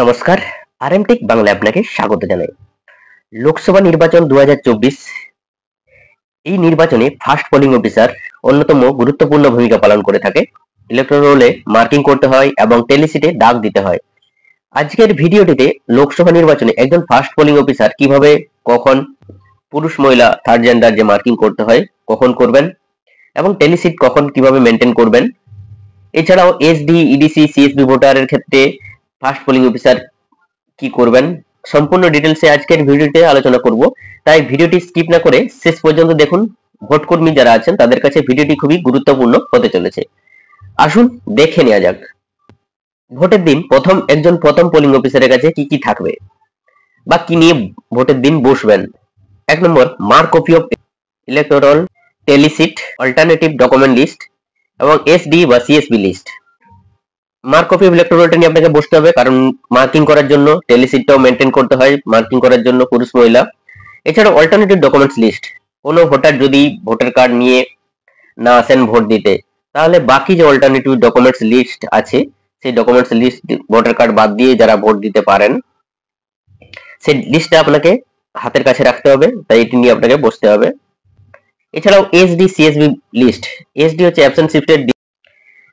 নমস্কার, আরএমটেক বাংলায় আপনাকে স্বাগত জানাই। লোকসভা নির্বাচন 2024 এই নির্বাচনে ফার্স্ট পোলিং অফিসার অন্যতম গুরুত্বপূর্ণ ভূমিকা পালন করে থাকে। ইলেকট্রাল রোলে মার্কিং করতে হয় এবং টেলিসিটে দাগ দিতে হয়। আজকের ভিডিওটিতে লোকসভা নির্বাচনে একজন ফার্স্ট পোলিং অফিসার কিভাবে, কখন, পুরুষ মহিলা থার্ড জেন্ডার যে মার্কিং করতে হয় কখন করবেন এবং টেলিসিট কখন কিভাবে মেনটেন করবেন, এছাড়াও এসডি, ইডিসি, সিএসবি ভোটারের ক্ষেত্রে ফার্স্ট পোলিং অফিসার কি করবেন, সম্পূর্ণ ডিটেলসে আজকের ভিডিওতে আলোচনা করব। তাই ভিডিওটি স্কিপ না করে শেষ পর্যন্ত দেখুন। ভোট কর্মী যারা আছেন তাদের কাছে ভিডিওটি খুবই গুরুত্বপূর্ণ হতে চলেছে। আসুন দেখে নেওয়া যাক। ভোটের দিন একজন প্রথম পোলিং অফিসারের কাছে কি কি থাকবে বা কি নিয়ে ভোটের দিন বসবেন। 1 নম্বর, মার্ক কপি অফ ইলেকটোরাল টেলিসিট অল্টারনেটিভ ডকুমেন্ট লিস্ট এবং এসডি বা CSB list. Mark copy of ইলেকটোরালটা নিয়ে আপনাকে বসতে হবে, কারণ মার্কিং করার জন্য টেলিসিটটাও মেনটেন করতে হয় মার্কিং করার জন্য পুরুষ মহিলা। এছাড়া অল্টারনেটিভ ডকুমেন্টস লিস্ট, কোনো ভোটার যদি ভোটার কার্ড নিয়ে না আসেন ভোট দিতে, তাহলে বাকি যে অল্টারনেটিভ ডকুমেন্টস লিস্ট আছে সেই ডকুমেন্টস লিস্ট, ভোটার কার্ড বাদ দিয়ে যারা ভোট দিতে পারেন সেই লিস্টটা আপনাকে হাতের কাছে রাখতে হবে, তাই এটি নিয়ে আপনাকে বসতে হবে। এছাড়াও এসডি, সিএসবি লিস্ট, এসডি হচ্ছে অ্যাবসেন্ট শিফটেড,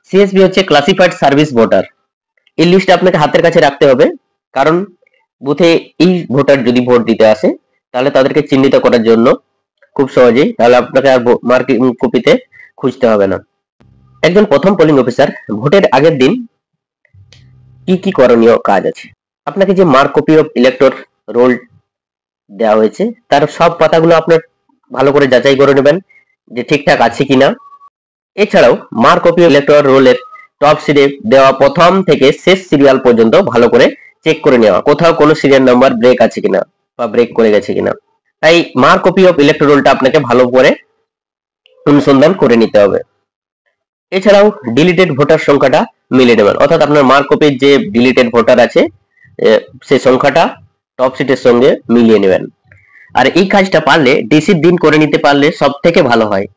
সিএসবি হচ্ছে ক্লাসিফাইড সার্ভিস ভোটার। এই লিস্ট আপনাকে হাতের কাছে রাখতে হবে, কারণ বুথে এই ভোটার যদি ভোট দিতে আসে তাহলে তাদেরকে চিহ্নিত করার জন্য খুব সহজেই, তাহলে আপনাকে আর মার্কিং কপিতে খুঁজতে হবে না। একজন প্রথম পোলিং অফিসার ভোটের আগের দিন কি কি করণীয় কাজ আছে। আপনাকে যে mark copy of elector roll দেওয়া হয়েছে তার সব পাতাগুলো আপনার ভালো করে যাচাই করে নেবেন যে ঠিকঠাক আছে কিনা। এছাড়াও মার্ক কপি ইলেকট্রাল রোলের টপ সিটে দেওয়া প্রথম থেকে শেষ সিরিয়াল পর্যন্ত ভালো করে চেক করে নেওয়া, কোথাও কোনো সিরিয়াল নাম্বার ব্রেক আছে কিনা বা ব্রেক করে গেছে কিনা। তাই মার্ক কপি অফ ইলেকট্রাল রোলটা আপনাকে ভালো করে অনুসন্ধান করে নিতে হবে। এছাড়াও ডিলিটেড ভোটার সংখ্যাটা মিলিয়ে নেবেন, অর্থাৎ আপনার মার্ক কপির যে ডিলিটেড ভোটার আছে সেই সংখ্যাটা টপ সিটের সঙ্গে মিলিয়ে নেবেন। আর এই কাজটা পারলে ডিসির দিন করে নিতে পারলে সব থেকে ভালো হয়,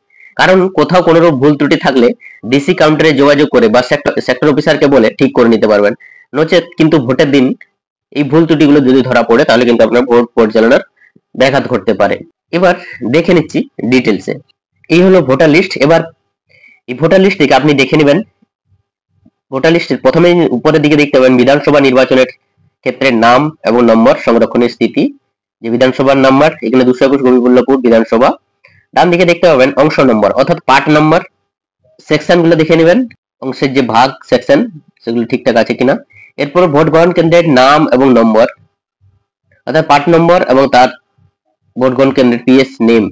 কারণ কোথাও কোনো ভুল ত্রুটি থাকলে ডিসি কাউন্টারে যোগাযোগ করে বা সেক্টর অফিসারকে বলে ঠিক করে নিতে পারবেন। নচেত কিন্তু ভোটের দিন এই ভুল ত্রুটিগুলো যদি ধরা পড়ে তাহলে কিন্তু আপনার ভোট পরিচালনার ব্যাঘাত ঘটতে পারে। এবার দেখে নিচ্ছি ডিটেলসে। এই হলো ভোটার লিস্ট। এবার এই ভোটার লিস্ট থেকে আপনি দেখে নেবেন। ভোটার লিস্টের প্রথমে উপরের দিকে দেখতে পাবেন বিধানসভা নির্বাচনের ক্ষেত্রে নাম এবং নম্বর সংরক্ষণের স্থিতি, যে বিধানসভার নাম্বার এখানে 221 গোপীবল্লভপুর বিধানসভা। ডান দিকে দেখতে পাবেন অংশ নম্বর, অর্থাৎ পার্ট নাম্বার। সেকশন গুলো দেখে নেবেন, অংশের যে ভাগ সেকশন সেগুলো ঠিকঠাক আছে কিনা। এরপর ভোট গ্রহণ কেন্দ্রের নাম এবং নম্বর, অর্থাৎ পার্ট নম্বর এবং তার ভোট গ্রহণ কেন্দ্রের PS name,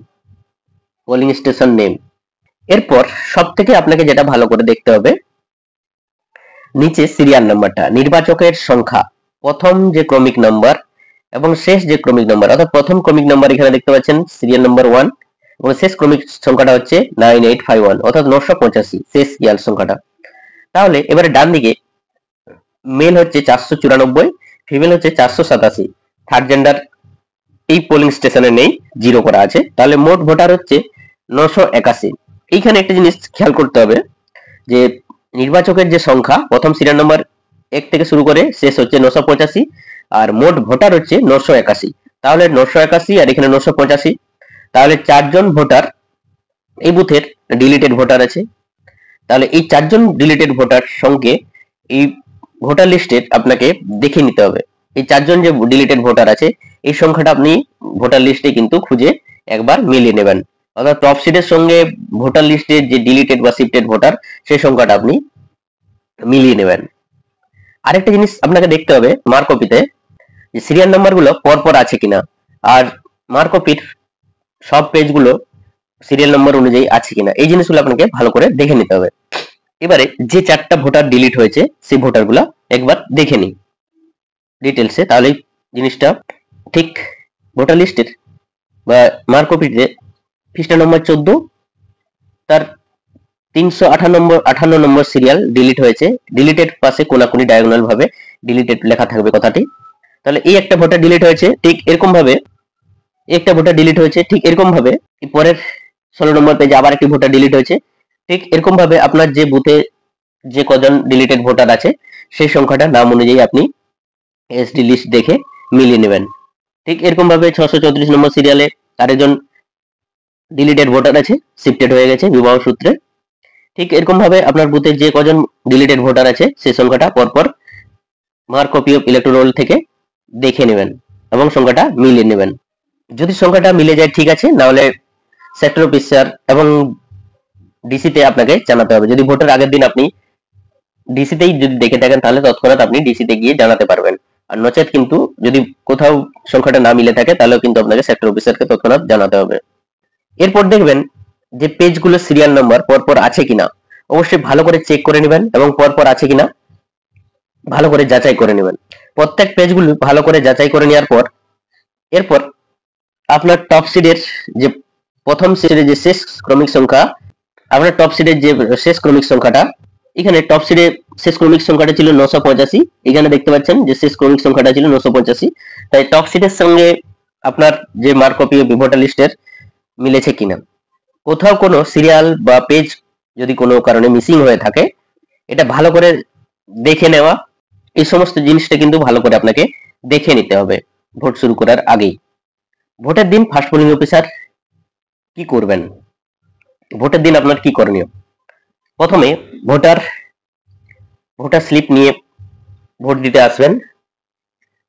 polling station name. এরপর সব থেকে আপনাকে যেটা ভালো করে দেখতে হবে নিচে সিরিয়াল নাম্বারটা, নির্বাচকের সংখ্যা, প্রথম যে ক্রমিক নাম্বার এবং শেষ যে ক্রমিক নাম্বার, অর্থাৎ প্রথম ক্রমিক নাম্বার এখানে দেখতে পাচ্ছেন সিরিয়াল নাম্বার 1 এবং শেষ ক্রমিক সংখ্যাটা হচ্ছে 9851, অর্থাৎ 985 শেষ সিরিয়াল সংখ্যাটা। তাহলে এবারে ডান দিকে মেল হচ্ছে 494, ফিমেল হচ্ছে 487, থার্ড জেন্ডার এই পোলিং স্টেশনে নেই, 0 করা আছে। তাহলে মোট ভোটার হচ্ছে 981। এইখানে একটা জিনিস খেয়াল করতে হবে যে নির্বাচকের যে সংখ্যা প্রথম সিরিয়াল নাম্বার 1 থেকে শুরু করে শেষ হচ্ছে 985 আর মোট ভোটার হচ্ছে 981। তাহলে 981 আর এখানে 985, তাহলে 4 জন ভোটার এই বুথের ডিলিটেড ভোটার আছে। তাহলে এই 4 জন ডিলিটেড ভোটার সঙ্গে এই ভোটার লিস্টের আপনাকে দেখে নিতে হবে এই 4 জন যে ডিলিটেড ভোটার আছে এই সংখ্যাটা আপনি ভোটার লিস্টে কিন্তু খুঁজে একবার মিলিয়ে নেবেন, অর্থাৎ টপ সিটের সঙ্গে ভোটার লিস্টের যে ডিলিটেড বা শিফটেড ভোটার সেই সংখ্যাটা আপনি মিলিয়ে নেবেন। আরেকটা জিনিস আপনাকে দেখতে হবে মার্ক কপিতে যে সিরিয়াল নাম্বারগুলো পরপর আছে কিনা, আর মার্ক কপির সব পেজগুলো সিরিয়াল নাম্বার অনুযায়ী আছে কিনা, এই জিনিসগুলো আপনাকে ভালো করে দেখে নিতে হবে। এবারে যে 4টা ভোটার ডিলিট হয়েছে সেই ভোটারগুলো একবার দেখে নিই ডিটেলসে, তাহলে জিনিসটা ঠিক। ভোটার লিস্টের বা মার্ক কপিতে পৃষ্ঠা নম্বর 14 তার 358 নম্বর সিরিয়াল ডিলিট হয়েছে, ডিলিটেড পাশে কোনাকুনি ডায়াগোনাল ভাবে ডিলিটেড লেখা থাকবে কথাটি। তাহলে এই একটা ভোটার ডিলিট হয়েছে ঠিক এরকম ভাবে, একটা ভোটার ডিলিট হয়েছে ঠিক এরকম ভাবে পরের 16 নম্বর পেজে আবার একটি ভোটার ডিলিট হয়েছে ঠিক এরকম ভাবে। আপনার যে বুথে যে কজন ডিলিটেড ভোটার আছে সেই সংখ্যাটা নাম অনুযায়ী আপনি এসডি লিস্ট দেখে মিলিয়ে নেবেন। ঠিক এরকম ভাবে 634 নম্বর সিরিয়ালে আরেকজন ডিলিটেড ভোটার আছে, শিফটেড হয়ে গেছে বিবাহ সূত্রে। ঠিক এরকম ভাবে আপনার বুথে যে কজন ডিলিটেড ভোটার আছে সেই সংখ্যাটা পরপর mark copy of electoral roll থেকে দেখে নেবেন এবং সংখ্যাটা মিলিয়ে নেবেন। যদি সংখ্যাটা মিলে যায় ঠিক আছে, না হলে সেক্টর অফিসার এবং ডিসিতে আপনাকে জানাতে হবে। যদি ভোটের আগের দিন আপনি ডিসিতেই যদি দেখে থাকেন তাহলে তৎক্ষণাৎ আপনি ডিসিতে গিয়ে জানাতে পারবেন। আর নচেত কিন্তু যদি কোথাও সংখ্যাটা না মিলে থাকে তাহলেও কিন্তু আপনাকে সেক্টর অফিসারকে তৎক্ষণাৎ জানাতে হবে। এরপর দেখবেন যে পেজগুলোর সিরিয়াল নাম্বার পরপর আছে কিনা, অবশ্যই ভালো করে চেক করে নেবেন এবং পরপর আছে কিনা ভালো করে যাচাই করে নেবেন। প্রত্যেক পেজগুলো ভালো করে যাচাই করে নেওয়ার পর এরপর আপনার টপ সিডের যে প্রথম সিডের যে শেষ ক্রমিক সংখ্যা, আপনার টপ সিডের যে শেষ ক্রমিক সংখ্যাটা, এখানে টপ সিডে শেষ ক্রমিক সংখ্যাটা ছিল 985, এখানে দেখতে পাচ্ছেন যে শেষ ক্রমিক সংখ্যাটা ছিল 985। তাই টপ সিডের সঙ্গে আপনার যে মার্ক কপি ভোটার লিস্টের মিলেছে কিনা। কোথাও কোনো সিরিয়াল বা পেজ যদি কোনো কারণে মিসিং হয়ে থাকে এটা ভালো করে দেখে নেওয়া, এই সমস্ত জিনিসটা কিন্তু ভালো করে আপনাকে দেখে নিতে হবে ভোট শুরু করার আগেই। ভোটের দিন ফার্স্ট পোলিং অফিসার কি করবেন, ভোটের দিন আপনার কি করণীয়। প্রথমে ভোটার স্লিপ নিয়ে ভোট দিতে আসবেন,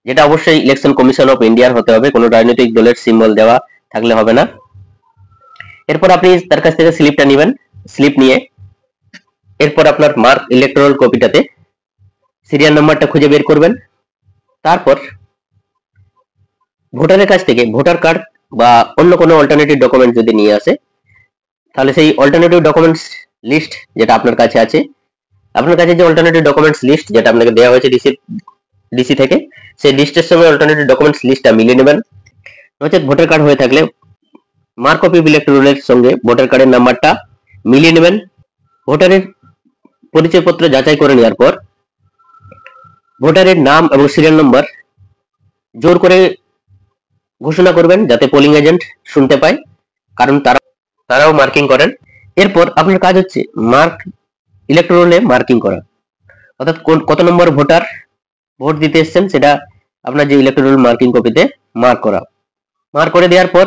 যেটা অবশ্যই ইলেকশন কমিশন অফ ইন্ডিয়ার হতে হবে, কোনো রাজনৈতিক দলের সিম্বল দেওয়া থাকলে হবে না। এরপর আপনি তার কাছ থেকে স্লিপটা নেবেন, স্লিপ নিয়ে এরপর আপনার মার্ক ইলেকট্রাল কপিটাতে সিরিয়াল নাম্বারটা খুঁজে বের করবেন। তারপর ভোটারের কাছ থেকে ভোটার কার্ড বা অন্য কোনো অল্টারনেটিভ ডকুমেন্ট যদি নিয়ে আসে তাহলে সেই অল্টারনেটিভ ডকুমেন্টস লিস্ট যেটা আপনার কাছে আছে, আপনার কাছে যে অল্টারনেটিভ ডকুমেন্টস লিস্ট যেটা আপনাকে দেওয়া হয়েছে ডিসি থেকে, সেই লিস্টের সঙ্গে অল্টারনেটিভ ডকুমেন্টস লিস্টটা মিলিয়ে নেবেন। নচেত ভোটার কার্ড হয়ে থাকলে মার্ক কপি ইলেকট্রাল রোলের সঙ্গে ভোটার কার্ডের নাম্বারটা মিলিয়ে নেবেন। ভোটারের পরিচয়পত্র যাচাই করে নেওয়ার পর ভোটারের নাম এবং সিরিয়াল নম্বর জোর করে ঘোষণা করবেন যাতে পোলিং এজেন্ট শুনতে পায়, কারণ তারাও মার্কিং করেন। এরপর আপনার কাজ হচ্ছে মার্ক ইলেকট্রাল রোলে মার্কিং করা, অর্থাৎ কত নম্বর ভোটার ভোট দিতে এসেছেন সেটা আপনার যে ইলেকট্রাল রোল মার্কিং কপিতে মার্ক করা। মার্ক করে দেওয়ার পর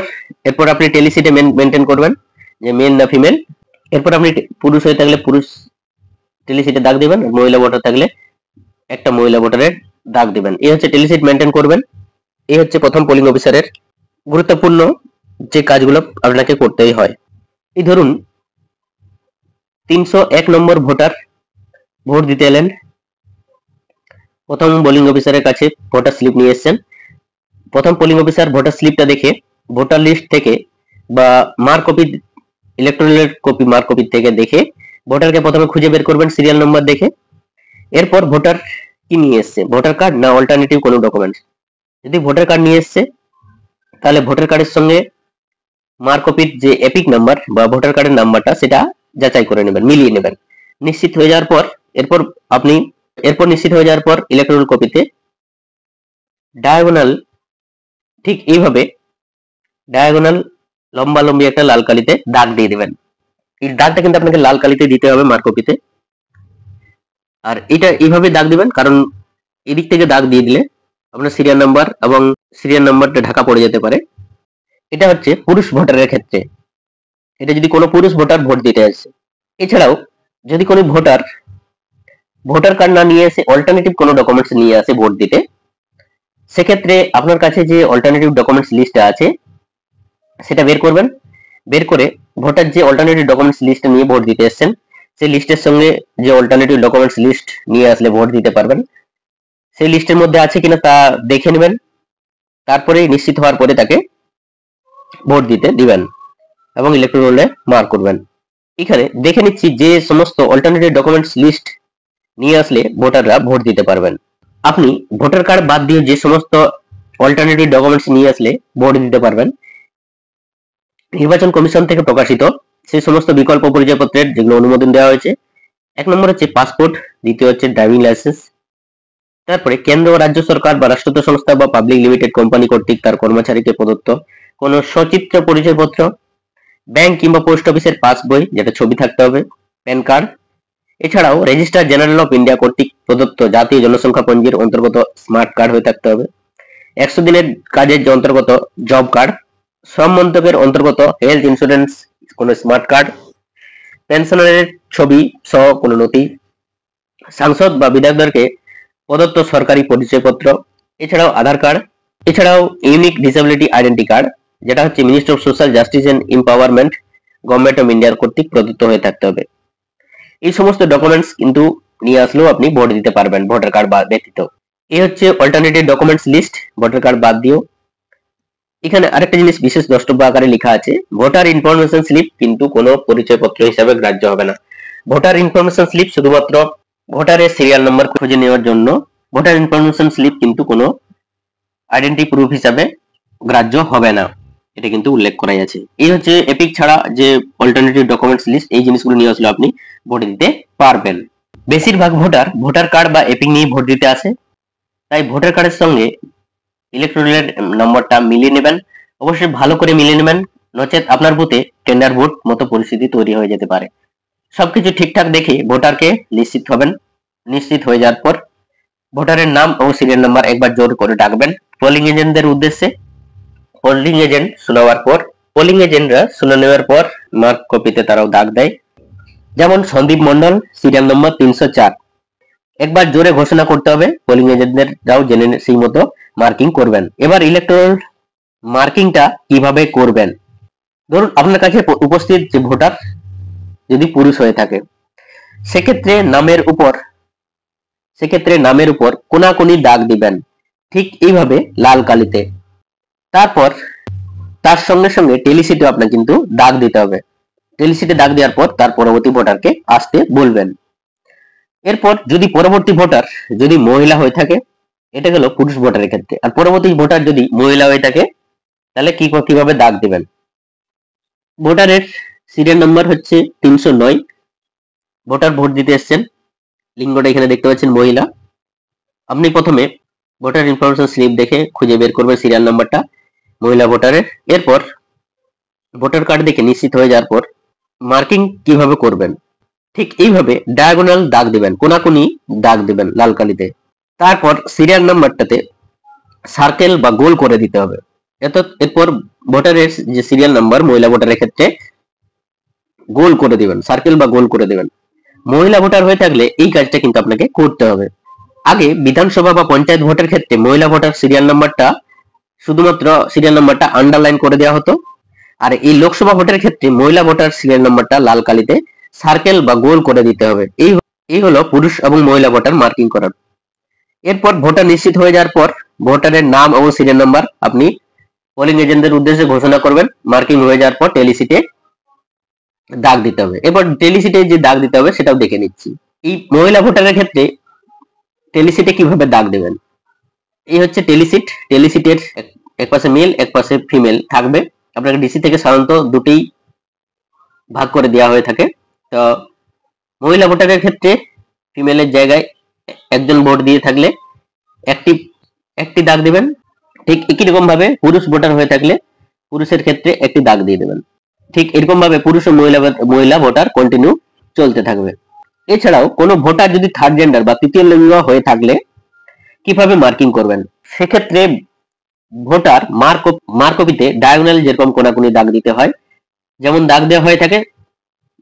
এরপর আপনি টেলিসিটে মেনটেন করবেন যে মেল না ফিমেল। এরপর আপনি পুরুষ হয়ে থাকলে পুরুষ টেলিসিটে দাগ দিবেন, মহিলা ভোটার থাকলে একটা মহিলা ভোটারের দাগ দিবেন। এই হচ্ছে টেলিসিট মেনটেন করবেন। এই হচ্ছে প্রথম পোলিং অফিসারের গুরুত্বপূর্ণ যে কাজগুলো আপনাকে করতেই হয়। এই ধরুন 301 নম্বর ভোটার ভোট দিতে এলেন, প্রথম পোলিং অফিসারের কাছে ভোটার স্লিপ নিয়ে এসেছেন। প্রথম পোলিং অফিসার ভোটার স্লিপটা দেখে ভোটার লিস্ট থেকে বা mark copy electoral copy mark copy থেকে দেখে ভোটারকে প্রথমে খুঁজে বের করবেন সিরিয়াল নম্বর দেখে। এরপর ভোটার কি নিয়ে এসছে, ভোটার কার্ড না অল্টারনেটিভ কোনো ডকুমেন্টস। যদি ভোটার কার্ড নিয়ে এসছে তাহলে ভোটার কার্ডের সঙ্গে মার্ক কপির যে এপিক নাম্বার বা ভোটার কার্ডের নাম্বারটা সেটা যাচাই করে নেবেন, মিলিয়ে নেবেন। নিশ্চিত হয়ে যাওয়ার পর নিশ্চিত হয়ে যাওয়ার পর ইলেকট্রাল কপিতে ডায়াগোনাল ঠিক এইভাবে ডায়াগোনাল লম্বালম্বি একটা লাল কালিতে দাগ দিয়ে দেবেন। এই দাগটা কিন্তু আপনাকে লাল কালিতে দিতে হবে মার্ক কপিতে। আর এটা এইভাবে দাগ দিবেন কারণ এদিক থেকে দাগ দিয়ে দিলে আপনার সিরিয়াল নাম্বার এবং সিরিয়াল নাম্বারটা ঢাকা পড়ে যেতে পারে। এটা হচ্ছে পুরুষ ভোটারের ক্ষেত্রে, এটা যদি কোনো পুরুষ ভোটার ভোট দিতে আসে। এছাড়াও যদি কোনো ভোটার কার্ড না নিয়ে এসে অল্টারনেটিভ কোনো ডকুমেন্টস নিয়ে আসে ভোট দিতে, সেক্ষেত্রে আপনার কাছে যে অল্টারনেটিভ ডকুমেন্টস লিস্টটা আছে সেটা বের করবেন। বের করে ভোটার যে অল্টারনেটিভ ডকুমেন্টস লিস্ট নিয়ে ভোট দিতে এসেছেন সেই লিস্টের সঙ্গে যে অল্টারনেটিভ ডকুমেন্টস লিস্ট নিয়ে আসলে ভোট দিতে পারবেন সেই লিস্টের মধ্যে আছে কিনা তা দেখে নেবেন। তারপরে নিশ্চিত হওয়ার পরে তাকে ভোট দিতে দিবেন এবং ইলেকট্রাল রোলে মার্ক করবেন। এখানে দেখে নিচ্ছি যে সমস্ত অল্টারনেটিভ ডকুমেন্টস লিস্ট নিয়ে আসলে ভোটাররা ভোট দিতে পারবেন। আপনি ভোটার কার্ড বাদ দিয়ে যে সমস্ত অল্টারনেটিভ ডকুমেন্টস নিয়ে আসলে ভোট দিতে পারবেন, নির্বাচন কমিশন থেকে প্রকাশিত সেই সমস্ত বিকল্প পরিচয়পত্রের যেগুলো অনুমোদন দেওয়া হয়েছে। 1 নম্বর হচ্ছে পাসপোর্ট, দ্বিতীয় হচ্ছে ড্রাইভিং লাইসেন্স, তারপরে কেন্দ্র ও রাজ্য সরকার বা রাষ্ট্রীয় সংস্থা বা পাবলিক লিমিটেড কোম্পানি কর্তৃক তার কর্মচারীকে প্রদত্ত কোন সচিত্র পরিচয়পত্র, ব্যাংক কিংবা পোস্ট অফিসের পাস বই যেটা ছবি থাকতে হবে, প্যান কার্ড, এছাড়াও রেজিস্ট্রার জেনারেল অফ ইন্ডিয়া কর্তৃক প্রদত্ত জাতীয় জনসংখ্যা পঞ্জির অন্তর্গত স্মার্ট কার্ড হয়ে থাকতে হবে। 100 দিনের কাজের যে অন্তর্গত জব কার্ড, শ্রম মন্ত্রকের অন্তর্গত হেলথ ইন্স্যুরেন্স কোনো স্মার্ট কার্ড, পেনশনারের ছবি সহ কোনো নথি, সাংসদ বা বিধায়কদেরকে প্রদত্ত সরকারি পরিচয়পত্র, এছাড়াও আধার কার্ড, এছাড়াও ইউনিক ডিসেবিলিটি আইডেন্টি কার্ড, যেটা হচ্ছে ministry of social justice and empowerment government of ইন্ডিয়ার কর্তৃক প্রদত্ত হয়ে থাকতে হবে। এই সমস্ত ডকুমেন্টস কিন্তু নিয়ে আসলেও আপনি ভোট দিতে পারবেন ভোটার কার্ড ব্যতীত। এই হচ্ছে alternative documents list voter card বাদ দিও। এখানে আরেকটা জিনিস বিশেষ দ্রষ্টব্য আকারে লেখা আছে, ভোটার ইনফরমেশন স্লিপ কিন্তু কোনো পরিচয়পত্র হিসাবে গ্রাহ্য হবে না। ভোটার ইনফরমেশন স্লিপ শুধুমাত্র ভোটারের সিরিয়াল নম্বর খুঁজে নেওয়ার জন্য, ভোটার ইনফরমেশন স্লিপ কিন্তু কোনো আইডেন্টি প্রুফ হিসাবে গ্রাহ্য হবে না, এটা কিন্তু উল্লেখ করাই আছে। এই হচ্ছে এপিক ছাড়া যে অল্টারনেটিভ ডকুমেন্টস লিস্ট, এই জিনিসগুলো নিয়ে আসলে আপনি ভোট দিতে পারবেন। বেশিরভাগ ভোটার কার্ড বা এপিক নিয়ে ভোট দিতে আসে, তাই ভোটার কার্ডের সঙ্গে ইলেকট্রনিক নম্বরটা মিলিয়ে নেবেন, অবশ্যই ভালো করে মিলিয়ে নেবেন, নচেত আপনার বুথে টেন্ডার ভোট মতো পরিস্থিতি তৈরি হয়ে যেতে পারে। সবকিছু ঠিকঠাক দেখে ভোটারকে নিশ্চিত হয়ে যাওয়ার পর ভোটারের নাম ও সিরিয়াল নাম্বার একবার জোর করে ডাকবেন পোলিং এজেন্টদের উদ্দেশ্যে। পোলিং এজেন্টরা শুনে নেওয়ার পর মার্ক কপিতে তারাও দাগ দেয়। যেমন সন্দীপ মন্ডল, সিরিয়াল নম্বর 304, একবার জোরে ঘোষণা করতে হবে, পোলিং এজেন্টদেরও জেনে সেই মতো মার্কিং করবেন। এবার ইলেকট্রাল মার্কিংটা কিভাবে করবেন, ধরুন আপনার কাছে উপস্থিত যে ভোটার যদি পুরুষ হয়ে থাকে, সেক্ষেত্রে নামের উপর কোনাকুনি দাগ দিবেন, ঠিক এইভাবে লাল কালিতে। তারপর তার সঙ্গে সঙ্গে টেলিশিটে আপনার কিন্তু দাগ দিতে হবে। টেলিশিটে দাগ দেওয়ার পর তার পরবর্তী ভোটারকে আসতে বলবেন। এরপর যদি পরবর্তী ভোটার যদি মহিলা হয়ে থাকে, এটা গেল পুরুষ ভোটারের ক্ষেত্রে, আর পরবর্তী ভোটার যদি মহিলা হয়ে থাকে তাহলে কিভাবে দাগ দিবেন। ভোটারের সিরিয়াল নাম্বার হচ্ছে 309, ভোটার ভোট দিতে এসছেন, লিঙ্গটা এখানে দেখতে পাচ্ছেন মহিলা। আপনি প্রথমে ভোটার ইনফরমেশন স্লিপ দেখে খুঁজে বের করবেন সিরিয়াল নাম্বারটা মহিলা ভোটারের। এরপর ভোটার কার্ড দেখে নিশ্চিত হয়ে যাওয়ার পর মার্কিং কিভাবে করবেন, ঠিক এইভাবে ডায়াগোনাল দাগ দিবেন, কোনাকুনি দাগ দিবেন লাল কালিতে। তারপর সিরিয়াল নাম্বারটাতে সার্কেল বা গোল করে দিতে হবে। এরপর ভোটারের যে সিরিয়াল নাম্বার মহিলা ভোটারের ক্ষেত্রে গোল করে দিবেন, সার্কেল বা গোল করে দিবেন। মহিলা ভোটার হয়ে থাকলে এই কাজটা কিন্তু আপনাকে করতে হবে। আগে বিধানসভা বা পঞ্চায়েত ভোটের ক্ষেত্রে মহিলা ভোটার সিরিয়াল নাম্বারটা শুধুমাত্র সিরিয়াল নাম্বারটা আন্ডারলাইন করে দেওয়া হতো, আর এই লোকসভা ভোটের ক্ষেত্রে মহিলা ভোটার সিরিয়াল নাম্বারটা লাল কালিতে সার্কেল বা গোল করে দিতে হবে। এই হলো পুরুষ এবং মহিলা ভোটার মার্কিং করার। এরপর ভোটার নিশ্চিত হয়ে যাওয়ার পর ভোটারের নাম এবং সিরিয়াল নাম্বার আপনি পোলিং এজেন্টদের উদ্দেশ্যে ঘোষণা করবেন। মার্কিং হয়ে যাওয়ার পর টেলিশিটে দাগ দিতে হবে। এবার টেলিশিটে যে দাগ দিতে হবে সেটাও দেখে নিচ্ছি। এই মহিলা ভোটারের ক্ষেত্রে টেলিশিটে কিভাবে দাগ দেবেন, এই হচ্ছে টেলিশিটের এক পাশে মেল এক পাশে ফিমেল থাকবে। আপনাকে ডিসি থেকে সাধারণত দুটোই ভাগ করে দেওয়া হয়ে থাকে। তো মহিলা ভোটারের ক্ষেত্রে ফিমেলের জায়গায় একজন ভোট দিয়ে থাকলে একটি দাগ দিবেন। ঠিক একই রকম ভাবে পুরুষ ভোটার হয়ে থাকলে পুরুষের ক্ষেত্রে একটি দাগ দিয়ে দেবেন। ঠিক এরকম ভাবে পুরুষ ও মহিলা ভোটার কন্টিনিউ চলতে থাকবে। এছাড়াও কোনো ভোটার যদি থার্ড জেন্ডার বা তৃতীয় লিঙ্গ হয়ে থাকলে কিভাবে মার্কিং করবেন, সেক্ষেত্রে ভোটার মার্ক কপিতে ডায়াগোনাল যেরকম কোনাকুনি দাগ দিতে হয়, যেমন দাগ দেওয়া হয়ে থাকে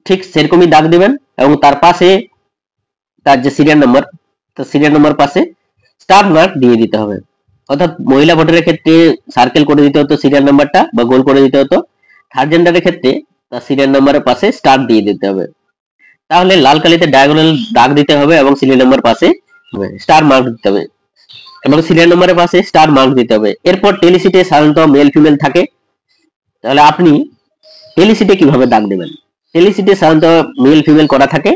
ঠিক সেরকমই দাগ দিবেন, এবং তার পাশে তার যে সিরিয়াল নাম্বার পাশে স্টার মার্ক দিয়ে দিতে হবে। অর্থাৎ মহিলা ভোটারের ক্ষেত্রে সার্কেল করে দিতে হতো সিরিয়াল নাম্বারটা বা গোল করে দিতে হতো, থার্ড জেন্ডারের ক্ষেত্রে তার সিরিয়াল নাম্বারের পাশে স্টার দিয়ে দিতে হবে। তাহলে লাল কালিতে ডায়াগোনাল দাগ দিতে হবে এবং সিরিয়াল নাম্বার পাশে স্টার মার্ক দিতে হবে এবং সিরিয়াল নাম্বারের পাশে স্টার মার্ক দিতে হবে। এরপর টেলিশিটে সাধারণত মেল ফিমেল থাকে, তাহলে আপনি টেলিশিটে কিভাবে দাগ দেবেন, টেলিশিটে সাধারণত মেল ফিমেল করা থাকে।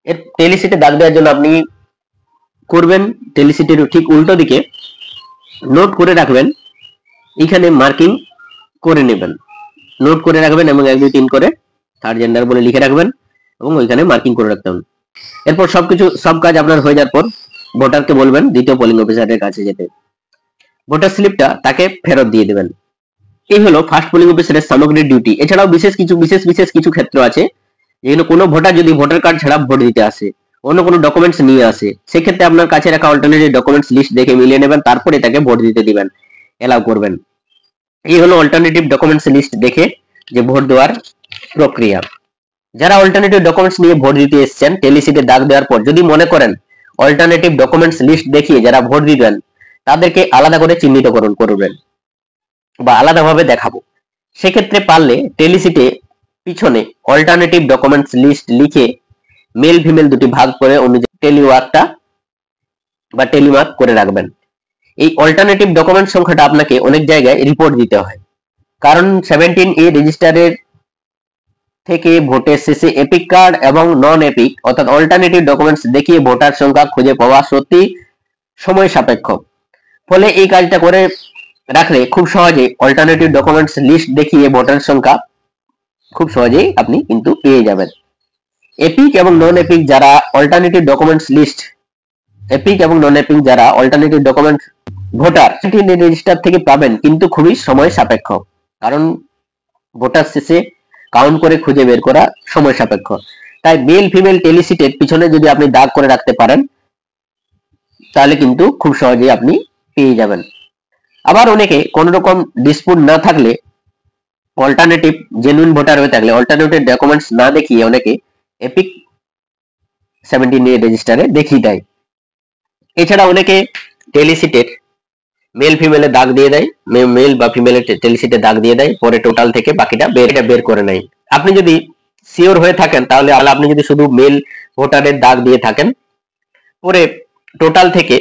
এর টেলিশিটে দাগ দেওয়ার জন্য আপনি করবেন টেলিশিটের ঠিক উল্টো দিকে নোট করে রাখবেন, এখানে মার্কিং করে নেবেন, নোট করে রাখবেন এবং 1 2 3 করে থার্ড জেন্ডার বলে লিখে রাখবেন এবং ওইখানে মার্কিং করে রাখতে হবে। এরপর সব কাজ আপনার হয়ে যাওয়ার পর ভোটারকে বলবেন দ্বিতীয় পোলিং অফিসারের কাছে যেতে, ভোটার স্লিপটা তাকে ফেরত দিয়ে দেবেন। এই হলো ফার্স্ট পোলিং অফিসারের সামগ্রিক ডিউটি। এছাড়াও বিশেষ কিছু ক্ষেত্র আছে, এই কোনো ভোটার যদি ভোটার কার্ড ছাড়া ভোট দিতে আসে, অন্য কোনো ডকুমেন্টস নিয়ে আসে, সেক্ষেত্রে আপনার কাছে রাখা অল্টারনেটিভ ডকুমেন্টস লিস্ট দেখে মিলিয়ে নেবেন, তারপরে তাকে ভোট দিতে দিবেন, এলাও করবেন। এই হলো অল্টারনেটিভ ডকুমেন্টস লিস্ট দেখে যে ভোট দেওয়ার প্রক্রিয়া। যারা অল্টারনেটিভ ডকুমেন্টস নিয়ে ভোট দিতে এসেছেন, টেলিসিটে দাগ দেওয়ার পর যদি মনে করেন অল্টারনেটিভ ডকুমেন্টস লিস্ট দেখিয়ে যারা ভোট দিবেন তাদেরকে আলাদা করে চিহ্নিতকরণ করবেন বা আলাদাভাবে দেখাবো, সেক্ষেত্রে পারলে টেলিসিটে পিছনে অল্টারনেটিভ ডকুমেন্টস লিস্ট লিখে মেল ফিমেল দুটি ভাগ করে অনুযায়ী টেলিওয়ার্কটা বা টেলিমার্ক করে রাখবেন। এই অল্টারনেটিভ ডকুমেন্ট সংখ্যাটা আপনাকে অনেক জায়গায় রিপোর্ট দিতে হয়, কারণ 17A রেজিস্টারের থেকে ভোটের শেষে এপিক কার্ড এবং নন এপিক অর্থাৎ অল্টারনেটিভ ডকুমেন্টস দেখিয়ে ভোটার সংখ্যা খুঁজে পাওয়া সত্যি সময় সাপেক্ষ। ফলে এই কাজটা করে রাখলে খুব সহজে অল্টারনেটিভ ডকুমেন্টস লিস্ট দেখিয়ে ভোটার সংখ্যা খুব সহজেই আপনি কিন্তু পেয়ে যাবেন। এপিক এবং নন এপিক যারা অল্টারনেটিভ ডকুমেন্টস লিস্ট, এপিক এবং নন এপিক যারা অল্টারনেটিভ ডকুমেন্ট ভোটার রেজিস্টার থেকে পাবেন, কিন্তু খুবই সময় সাপেক্ষ, কারণ ভোটার শেষে কাউন্ট করে খুঁজে বের করা সময় সাপেক্ষ। তাই মেল ফিমেল টেলিসিটের পিছনে যদি আপনি দাগ করে রাখতে পারেন তাহলে কিন্তু খুব সহজেই আপনি পেয়ে যাবেন। আবার অনেকে কোন রকম ডিসপুট না থাকলে, অল্টারনেটিভ জেনুইন ভোটার হয়ে থাকলে অল্টারনেটিভ ডকুমেন্টস না দেখিয়ে অনেকে এপিক 17A রেজিস্টারে দেখিয়ে দেয়। এছাড়া অনেকে টেলিসিটের মেল ফিমেলে দাগ দিয়ে দেয়, মেল বা ফিমেলের টেলিসিটে দাগ দিয়ে দেয়, পরে টোটাল থেকে বাকিটা বের করে নেয়। আপনি যদি শিওর হয়ে থাকেন তাহলে আপনি যদি শুধু মেল ভোটারের দাগ দিয়ে থাকেন, পরে টোটাল থেকে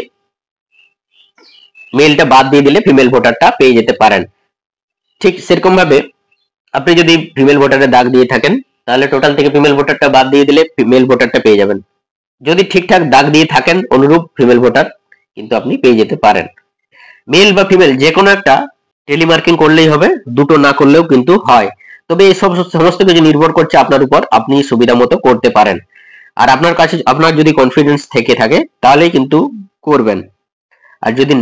মেলটা বাদ দিয়ে দিলে ফিমেল ভোটারটা পেয়ে যেতে পারেন। ঠিক সেরকম ভাবে আপনি যদি ফিমেল ভোটারের দাগ দিয়ে থাকেন তাহলে টোটাল থেকে ফিমেল ভোটারটা বাদ দিয়ে দিলে মেল ভোটারটা পেয়ে যাবেন। যদি ঠিকঠাক দাগ দিয়ে থাকেন অনুরূপ ফিমেল ভোটার কিন্তু আপনি পেয়ে যেতে পারেন। মেল বা ফিমেল যে কোনো একটা টেলিমার্কিং করলেই হবে, দুটো না করলেও কিন্তু হয়। তবে এই সমস্ত কিছু নির্ভর করছে আপনার উপর, আপনি সুবিধা মতো করতে পারেন। আর আপনার কাছে আপনার যদি কনফিডেন্স থেকে থাকে তাহলেই কিন্তু করবেন, আর যদি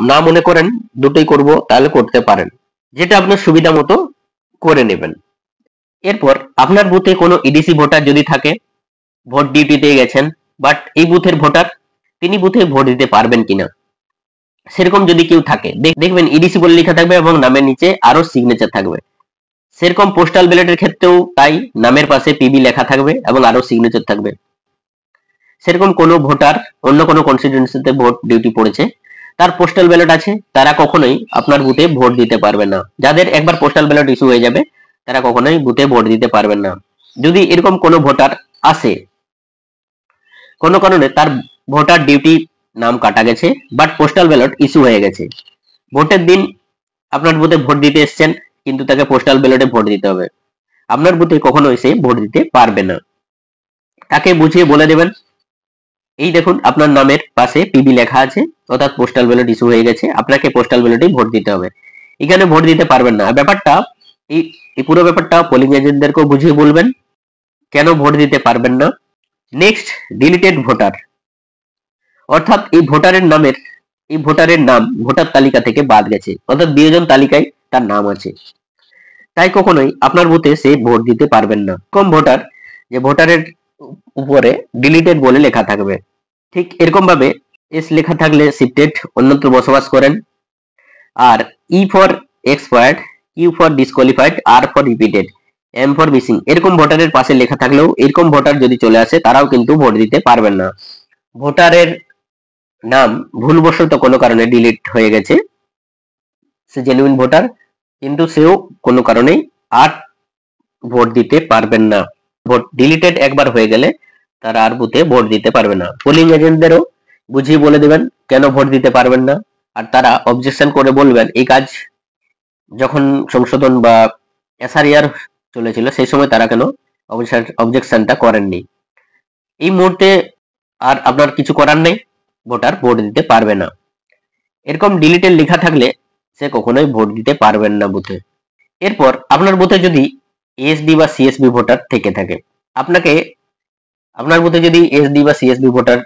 না মনে করেন দুটোই করব তাহলে করতে পারেন, যেটা আপনার সুবিধা মতো করে নেবেন। এরপর আপনার বুথে কোনো ইডিসি ভোটার যদি থাকে, ভোট ডিউটিতে গেছেন, বাট এই বুথের ভোটার তিনি বুথে ভোট দিতে পারবেন কিনা, সেরকম যদি কেউ থাকে দেখবেন ইডিসি বলে লেখা থাকবে এবং নামের নিচে আরো সিগনেচার থাকবে। সেরকম পোস্টাল ব্যালটের ক্ষেত্রেও তাই, নামের পাশে পিবি লেখা থাকবে এবং আরো সিগনেচার থাকবে। সেরকম কোনো ভোটার অন্য কোনো কনস্টিটিউয়েন্সিতে ভোট ডিউটি পড়েছে, তার পোস্টাল ব্যালট আছে, তারা কখনোই আপনার বুথে ভোট দিতে পারবে না। যাদের একবার পোস্টাল ব্যালট ইস্যু হয়ে যাবে তারা কখনোই বুথে ভোট দিতে পারবেন না। যদি এরকম কোনো ভোটার আসে, কোনো কারণে তার ভোটার ডিউটি নাম কাটা গেছে বাট পোস্টাল ব্যালট ইস্যু হয়ে গেছে, ভোটের দিন আপনার বুথে ভোট দিতে এসেছেন কিন্তু তাকে পোস্টাল ব্যালটে ভোট দিতে হবে, আপনার বুথে কখনোই সে ভোট দিতে পারবে না। তাকে বুঝিয়ে বলে দেবেন, এই দেখুন আপনার নামের পাশে পিবি লেখা আছে, অর্থাৎ পোস্টাল ব্যালট ইস্যু হয়ে গেছে, আপনাকে পোস্টাল ব্যালটেই ভোট দিতে হবে, এখানে ভোট দিতে পারবেন না। ব্যাপারটা এই পুরো ব্যাপারটা পোলিং এজেন্টদেরকেও বুঝিয়ে বলবেন কেন ভোট দিতে পারবেন না। নেক্সট, ডিলিটেড ভোটার, অর্থাৎ এই ভোটারের নাম ভোটার তালিকা থেকে বাদ গেছে, অর্থাৎ বিয়োজন তালিকায় তার নাম আছে, তাই কখনোই আপনার বুথে সে ভোট দিতে পারবেন না। কম ভোটার, যে ভোটারের উপরে ডিলিটেড বলে লেখা থাকবে, ঠিক এরকম ভাবে এস লেখা থাকলে শিফটেড, অন্যত্র বসবাস করেন। আর E for expired, Q for disqualified, R for repeated, M for missing, এরকম ভোটারের পাশে লেখা থাকলেও এরকম ভোটার যদি চলে আসে তারাও কিন্তু ভোট দিতে পারবেন না। ভোটারের নাম ভুলবশত কোনো কারণে ডিলিট হয়ে গেছে, সে জেনুইন ভোটার কিন্তু সেও কোনো কারণেই আর ভোট দিতে পারবেন না। ভোট ডিলিটেড একবার হয়ে গেলে তারা আর বুথে ভোট দিতে পারবে না। পোলিং এজেন্টদেরও বুঝিয়ে বলে দেবেন কেন ভোট দিতে পারবেন না, আর তারা অবজেকশন করে বলবেন এই কাজ যখন সংশোধন বা এসআরইআর চলেছিল সেই সময় তারা কেন অবজেকশনটা করেননি। এই মুহূর্তে আর আপনার কিছু করার নেই, ভোটার ভোট দিতে পারবে না। এরকম ডিলিটেড লেখা থাকলে সে কখনোই ভোট দিতে পারবেন না বুথে। এরপর আপনার বুথে যদি এসডি বা সিএসবি ভোটার থেকে থাকে, আপনার বুথে যদি এসডি বা সিএসবি ভোটার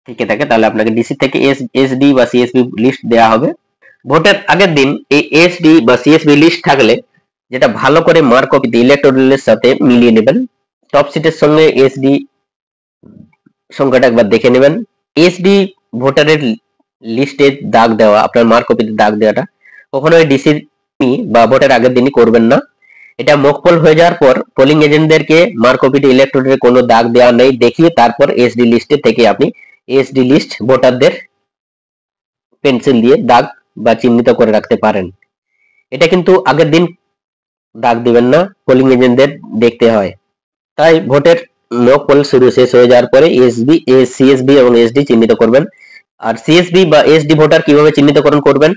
থেকে থাকে তাহলে আপনাকে ডিসি থেকে এসডি বা সিএসবি লিস্ট দেওয়া হবে। ভোটের আগের দিন এই এসডি বা সিএসবি লিস্ট থাকলে যেটা ভালো করে মার্ক কপিতে ইলেকট্রোলের সাথে মিলিয়ে নেবেন, টপ সিটের সঙ্গে এসডি সংখ্যাটা একবার দেখে নেবেন। এসডি ভোটারের লিস্টে দাগ দেওয়া, আপনার মার্ক কপিতে দাগ দেওয়াটা কখনোই ডিসি বা ভোটের আগের দিনই করবেন না। এটা মক পোল হয়ে যাওয়ার পর পোলিং এজেন্টদেরকে মার্ক কপিতে ইলেকট্রোডের কোনো দাগ দেওয়া নেই দেখিয়ে তারপর এসডি লিস্টে থেকে আপনি এসডি লিস্ট ভোটারদের পেন্সিল দিয়ে দাগ বা চিহ্নিত করে রাখতে পারেন। এটা কিন্তু আগের দিন দাগ দিবেন না, পোলিং এজেন্টদের দেখতে হয়। তাই ভোটের মক পোল শুরু শেষ হয়ে যাওয়ার পরে সিএসবি এবং এসডি চিহ্নিত করবেন। আর সিএসবি বা এসডি ভোটার কিভাবে চিহ্নিতকরণ করবেন?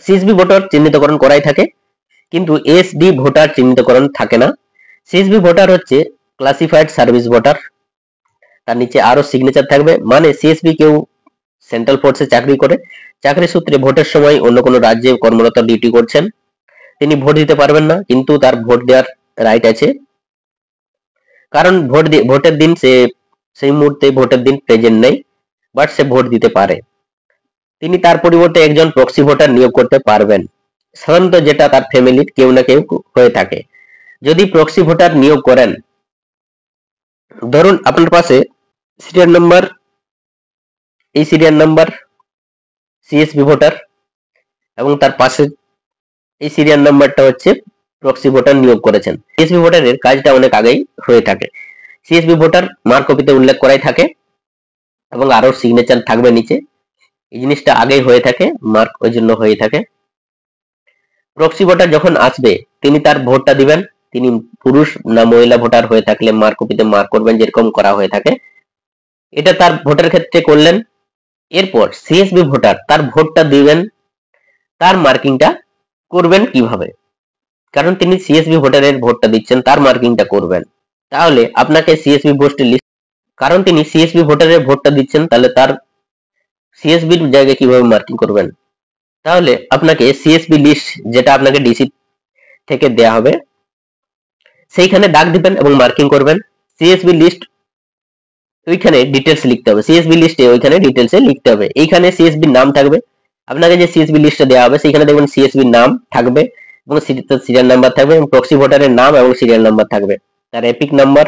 সিএসবি ভোটার চিহ্নিতকরণ করাই থাকে, কিন্তু এসডি ভোটার চিহ্নিতকরণ থাকে না। সিএসবি ভোটার হচ্ছে ক্লাসিফাইড সার্ভিস ভোটার, তার নিচে আরো সিগনেচার থাকবে। মানে সিএসবি কেউ সেন্ট্রাল ফোর্সে চাকরি করে, চাকরি সূত্রে ভোটের সময় অন্য কোনো রাজ্যে কর্মরত ডিউটি করছেন, তিনি ভোট দিতে পারবেন না, কিন্তু তার ভোট দেওয়ার রাইট আছে। কারণ ভোটের দিন সে সেই মুহূর্তে ভোটের দিন প্রেজেন্ট নেই, বাট সে ভোট দিতে পারে। তিনি তার পরিবর্তে একজন প্রক্সি ভোটার নিয়োগ করতে পারবেন, সাধারণত যেটা তার ফ্যামিলির কেউ না কেউ হয়ে থাকে। যদি প্রক্সি ভোটার নিয়োগ করেন, ধরুন আপনার পাশে সিরিয়াল নাম্বার, এই সিরিয়াল নাম্বার সিএসবি ভোটার এবং তার পাশে এই সিরিয়াল নাম্বারটা হচ্ছে প্রক্সি ভোটার নিয়োগ করেছেন। সিএসবি ভোটারের কাজটা অনেক আগেই হয়ে থাকে। সিএসবি ভোটার মার্ক কপিতে উল্লেখ করাই থাকে এবং আরো সিগনেচার থাকবে নিচে, এই জিনিসটা আগেই হয়ে থাকে, মার্ক ওই জন্য হয়ে থাকে। প্রক্সি ভোটার যখন আসবে তিনি তার ভোটটা দিবেন, তিনি পুরুষ না মহিলা ভোটার হয়ে থাকলে মার্ক কপিতে মার্ক করবেন, যেরকম করা হয়ে থাকে। এটা তার ভোটের ক্ষেত্রে করলেন। এরপর সিএসবি ভোটার তার ভোটটা দিবেন, তার মার্কিংটা করবেন কিভাবে? কারণ তিনি সিএসবি ভোটারের ভোটটা দিচ্ছেন, তার মার্কিংটা করবেন। তাহলে আপনাকে সিএসবি ভোটার লিস্ট, কারণ তিনি সিএসবি ভোটারের ভোটটা দিচ্ছেন, তাহলে তার সিএসবির জায়গায় কিভাবে মার্কিং করবেন? তাহলে আপনাকে সিএসবি লিস্ট যেটা আপনাকে ডিসি থেকে দেয়া হবে সেইখানে দাগ দিবেন এবং মার্কিং করবেন। সিএসবি লিস্ট ওইখানে ডিটেলস লিখতে হবে, সিএসবি লিস্টে ওইখানে ডিটেলসে লিখতে হবে। এইখানে সিএসবি নাম থাকবে, আপনাকে যে সিএসবি লিস্টটা দেওয়া হবে সেইখানে দেখবেন সিএসবি নাম থাকবে এবং সিরিয়াল নাম্বার থাকবে এবং প্রক্সি ভোটারের নাম এবং সিরিয়াল নাম্বার থাকবে। তার এপিক নাম্বার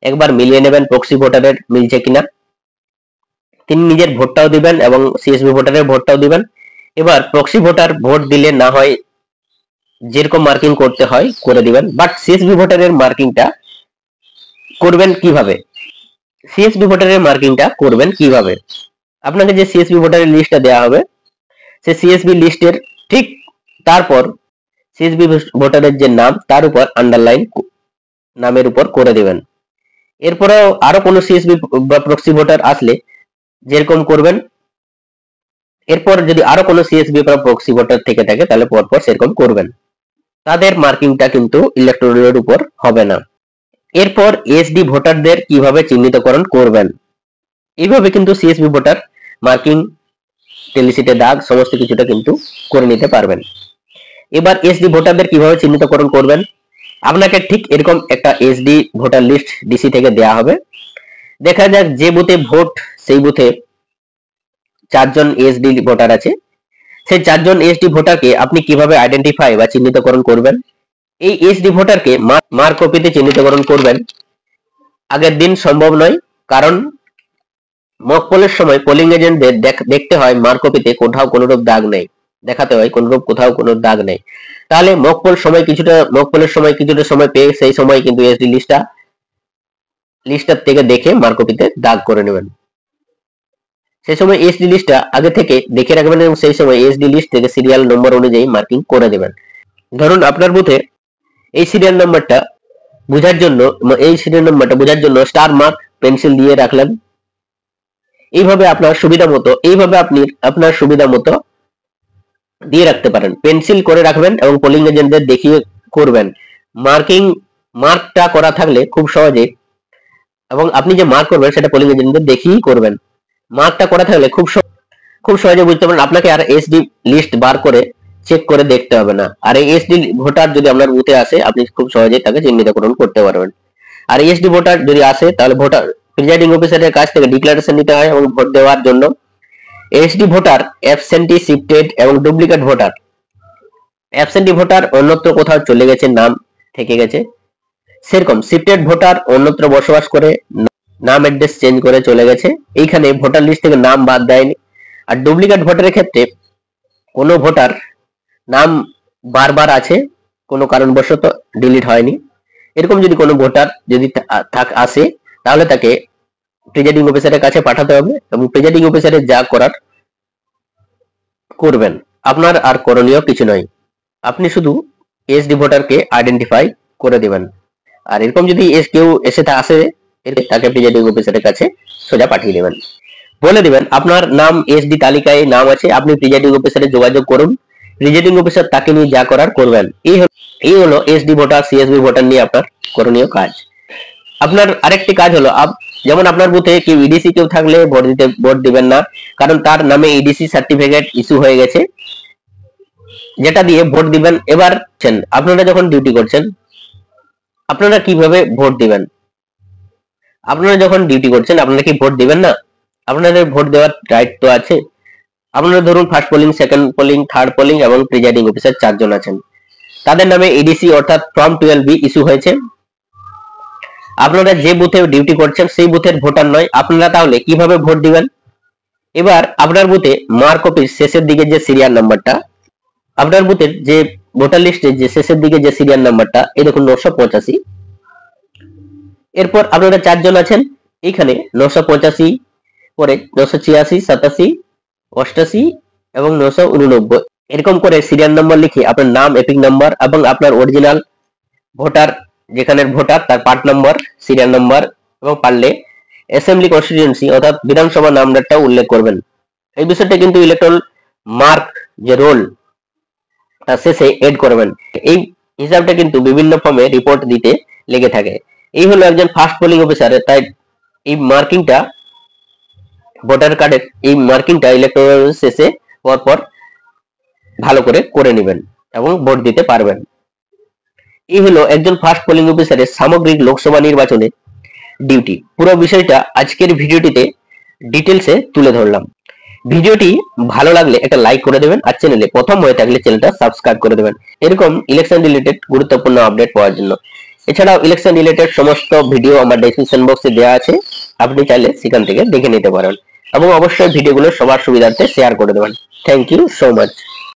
একবার মিলিয়ে নেবেন প্রক্সি ভোটারের মিলছে কিনা। তিনি নিজের ভোটটাও দিবেন এবং সিএসবি ভোটারের ভোটটাও দিবেন। এবার প্রক্সি ভোটার ভোট দিলে না হয় যেরকম মার্কিং করতে হয় করে দিবেন, বাট সিএসবি ভোটারের মার্কিংটা করবেন কিভাবে? সিএসবি ভোটারের মার্কিংটা করবেন কিভাবে? আপনাকে যে সিএসবি ভোটারের লিস্টটা দেওয়া হবে সেই সিএসবি লিস্টের ঠিক তারপর সিএসবি ভোটারের যে নাম তার উপর আন্ডারলাইন নামের উপর করে দিবেন। এরপরেও আরো কোনো সিএসবি বা প্রক্সি ভোটার আসলে যেরকম করবেন, এরপর যদি আরো কোনো সিএসবি বা প্রক্সি ভোটার থেকে থাকে তাহলে পরপর সেরকম করবেন। তাদের মার্কিংটা কিন্তু ইলেকট্রোলের উপর হবে না। এরপর এসডি ভোটারদের কিভাবে চিহ্নিতকরণ করবেন? এইভাবে কিন্তু সিএসবি ভোটার মার্কিং, টেলিসিটে দাগ সমস্ত কিছুটা কিন্তু করে নিতে পারবেন। এবার এসডি ভোটারদের কিভাবে চিহ্নিতকরণ করবেন? আপনাকে ঠিক এরকম একটা এসডি ভোটার লিস্ট ডিসি থেকে দেয়া হবে। দেখা যাক যে বুথে ভোট সেই বুথে 4 জন এসডি ভোটার আছে, সেই 4 জন এসডি ভোটারকে আপনি কিভাবে আইডেন্টিফাই বা চিহ্নিতকরণ করবেন? এই এসডি ভোটারকে মার্ক কপিতে চিহ্নিতকরণ করবেন আগের দিন সম্ভব নয়, কারণ মক পোলের সময় পোলিং এজেন্টদের দেখতে হয় মার্ক কপিতে কোথাও কোনোরূপ দাগ নেই, দেখাতে হয় কোনোরূপ কোথাও কোনো দাগ নেই। তাহলে মক পোলের সময় কিছুটা সময় পেয়ে সেই সময় কিন্তু এসডি লিস্টটা থেকে দেখে মার্ক কপিতে দাগ করে নেবেন। সেই সময় এসডি লিস্টটা আগে থেকে দেখে রাখবেন এবং সেই সময় এসডি লিস্ট থেকে সিরিয়াল নম্বর অনুযায়ী মার্কিং করে দেবেন। ধরুন আপনার বুথে এই সিরিয়াল নাম্বারটা বোঝার জন্য স্টার মার্ক পেন্সিল দিয়ে রাখলেন। এইভাবে আপনার সুবিধা মতো দিয়ে রাখতে পারেন, পেন্সিল করে রাখবেন এবং পোলিং এজেন্টদের দেখিয়ে করবেন। মার্কটা করা থাকলে খুব সহজে, এবং আপনি যে মার্ক করবেন সেটা পোলিং এজেন্টদের দেখিয়েই করবেন। মার্কটা করা থাকলে খুব সহজে বুঝতে পারেন, আপনাকে আর এসডি লিস্ট বার করে চেক করে দেখতে হবে না। আর এই এসডি ভোটার যদি আপনার বুথে আসে আপনি খুব সহজে তাকে চিহ্নিতকরণ করতে পারবেন। আর এসডি ভোটার যদি আসে তাহলে প্রিজাইডিং অফিসারের কাছ থেকে ডিক্লারেশন নিতে হয় এবং ভোট দেওয়ার জন্য। এসডি ভোটার অ্যাবসেন্টি, শিফটেড এবং ডুপ্লিকেট ভোটার। অ্যাবসেন্টি ভোটার অন্যত্র কোথাও চলে গেছে, নাম থেকে গেছে, সেরকম শিফটেড ভোটার অন্যত্র বসবাস করে নাম অ্যাড্রেস চেঞ্জ করে চলে গেছে, এইখানে ভোটার লিস্ট থেকে নাম বাদ দেয়নি। আর ডুপ্লিকেট ভোটারের ক্ষেত্রে কোনো ভোটার নাম বারবার আছে, কোনো কারণবশত ডিলিট হয়নি, এরকম যদি কোনো ভোটার যদি আসে তাহলে তাকে প্রিজাইডিং অফিসারের কাছে পাঠাতে হবে এবং প্রিজাইডিং অফিসারে যা করার করবেন। আপনার আর করণীয় কিছু নয়, আপনি শুধু এসডি ভোটারকে আইডেন্টিফাই করে দিবেন। আর এরকম যদি কেউ এসে আসে তাকে প্রিজাইডিং অফিসারের কাছে সোজা পাঠিয়ে দেবেন, বলে দিবেন আপনার নাম এসডি তালিকায় নাম আছে, আপনি প্রিজাইডিং অফিসারে যোগাযোগ করুন, প্রিজাইডিং অফিসার তাকে নিয়ে যা করার করবেন। এই হলো এসডি ভোটার সিএসবি ভোটার নিয়ে আপনার করণীয় কাজ। আপনার আরেকটি কাজ হলো, যেমন আপনার বুথে কেউ ইডিসি কেউ থাকলে ভোট দিবেন না, কারণ তার নামে ইডিসি সার্টিফিকেট ইস্যু হয়ে গেছে, যেটা দিয়ে ভোট দিবেন। এবার আপনারা যখন ডিউটি করছেন আপনারা কিভাবে ভোট দিবেন? আপনারা যখন ডিউটি করছেন আপনারা কি ভোট দিবেন না? আপনাদের ভোট দেওয়ার রাইট তো আছে। আপনারা ধরুন first polling, second polling, third polling এবং প্রিজাইডিং অফিসার 4 জন আছেন, তাদের নামে ইডিসি অর্থাৎ ফর্ম 12B ইস্যু হয়েছে। আপনারা যে বুথে ডিউটি করছেন সেই বুথের ভোটার নয়, আপনারা তাহলে কিভাবে ভোট দিবেন? এবার আপনার বুথে মার্ক অফিস শেষের দিকে যে সিরিয়াল নাম্বারটা, আপনার বুথের যে ভোটার লিস্টের যে শেষের দিকে যে সিরিয়াল নাম্বারটা, এই দেখুন 985। এরপর আপনারা 4 জন আছেন, এইখানে 985 পরে 986, 87, 88 এবং 989 এরকম করে সিরিয়াল নাম্বার লিখে আপনার নাম, এপিক নাম্বার এবং আপনার অরিজিনাল ভোটার যেখানের ভোটার তার পার্ট নাম্বার, সিরিয়াল নাম্বার এবং পারলে অ্যাসেম্বলি কনস্টিটিউয়েন্সি অর্থাৎ বিধানসভা নামটাও উল্লেখ করবেন। এই বিষয়টা কিন্তু ইলেকট্রাল মার্ক যে রোল তার শেষে এড করবেন। এই হিসাবটা কিন্তু বিভিন্ন ফর্মে রিপোর্ট দিতে লেগে থাকে। এই হলো একজন ফার্স্ট পোলিং অফিসার, তাই এই মার্কিংটা ভোটার কার্ডের এই মার্কিংটা ইলেকট্রাল শেষে পর ভালো করে নেবেন এবং ভোট দিতে পারবেন। এই হলো একজন ফার্স্ট পোলিং অফিসারের সামগ্রিক লোকসভা নির্বাচনে ডিউটি। পুরো বিষয়টা আজকের ভিডিওটিতে ডিটেলসে তুলে ধরলাম। ভিডিওটি ভালো লাগলে একটা লাইক করে দেবেন, আর চ্যানেলে প্রথম হয়ে থাকলে চ্যানেলটা সাবস্ক্রাইব করে দেবেন এরকম ইলেকশন রিলেটেড গুরুত্বপূর্ণ আপডেট পাওয়ার জন্য। এছাড়াও ইলেকশন রিলেটেড সমস্ত ভিডিও আমার ডেসক্রিপশন বক্সে দেওয়া আছে, আপনি চাইলে সেখান থেকে দেখে নিতে পারেন এবং অবশ্যই ভিডিওগুলো সবার সুবিধার্থে শেয়ার করে দেবেন। Thank you so much.